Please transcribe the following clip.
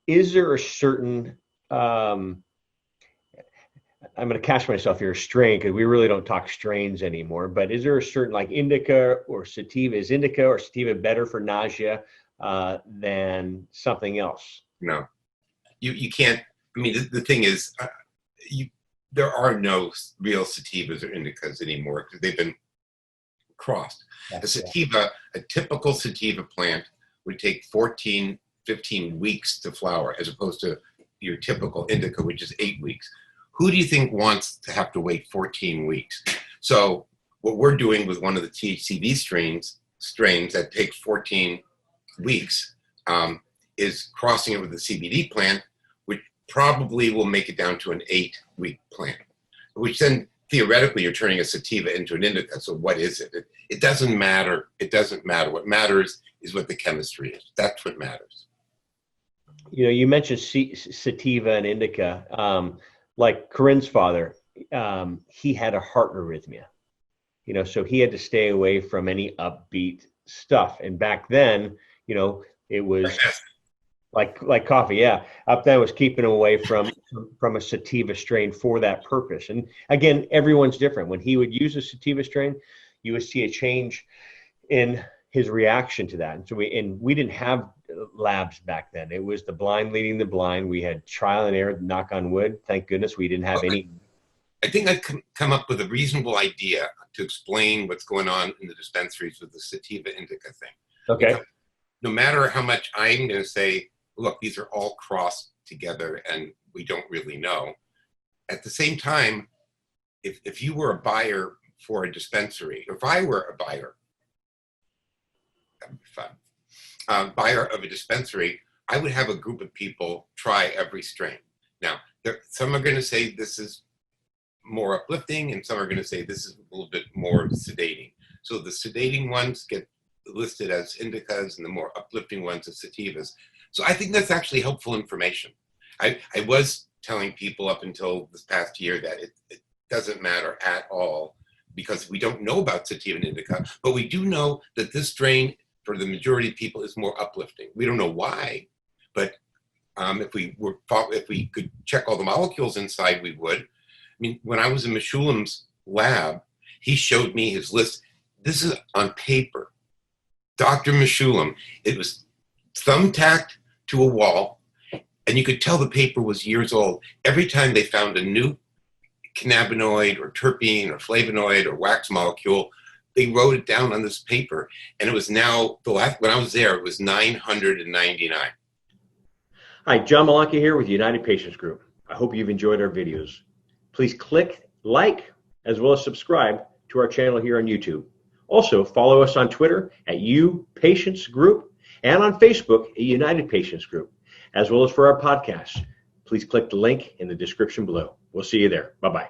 is there a certain, I'm going to catch myself here, strain, because we really don't talk strains anymore, but is there a certain like indica or sativa? Is indica or sativa better for nausea than something else? No, you can't. I mean, the thing is, there are no real sativas or indicas anymore because they've been crossed. A sativa, a typical sativa plant would take 14, 15 weeks to flower, as opposed to your typical indica, which is 8 weeks. Who do you think wants to have to wait 14 weeks? So what we're doing with one of the THCV strains that takes 14 weeks is crossing it with the CBD plant, which probably will make it down to an 8-week plant, which then theoretically you're turning a sativa into an indica. So what is it? It doesn't matter. It doesn't matter. What matters is what the chemistry is. That's what matters. You know, you mentioned sativa and indica. Like Corinne's father, he had a heart arrhythmia, you know, so he had to stay away from any upbeat stuff. And back then, you know, it was like coffee. Yeah. Up then was keeping him away from a sativa strain for that purpose. And again, everyone's different. When he would use a sativa strain, you would see a change in his reaction to that. And so we didn't have labs back then. It was the blind leading the blind. We had trial and error, knock on wood. Thank goodness we didn't have any. I think I've come up with a reasonable idea to explain what's going on in the dispensaries with the sativa indica thing. Okay. Because no matter how much I'm going to say, look, these are all crossed together and we don't really know. At the same time, if you were a buyer for a dispensary, or if I were a buyer, that'd be fun. Buyer of a dispensary, I would have a group of people try every strain. Now, some are going to say this is more uplifting, and some are going to say this is a little bit more sedating. So the sedating ones get listed as indicas, and the more uplifting ones as sativas. So I think that's actually helpful information. I was telling people up until this past year that it doesn't matter at all because we don't know about sativa and indica, but we do know that this strain for the majority of people is more uplifting. We don't know why, but if we could check all the molecules inside, we would. I mean, when I was in Meshulam's lab, he showed me his list. This is on paper. Dr. Meshulam, it was thumbtacked to a wall, and you could tell the paper was years old. Every time they found a new cannabinoid or terpene or flavonoid or wax molecule, they wrote it down on this paper, and it was now, when I was there, it was 999. Hi, John Malanca here with United Patients Group. I hope you've enjoyed our videos. Please click like as well as subscribe to our channel here on YouTube. Also, follow us on Twitter at Patients Group and on Facebook at United Patients Group, as well as for our podcast. Please click the link in the description below. We'll see you there. Bye-bye.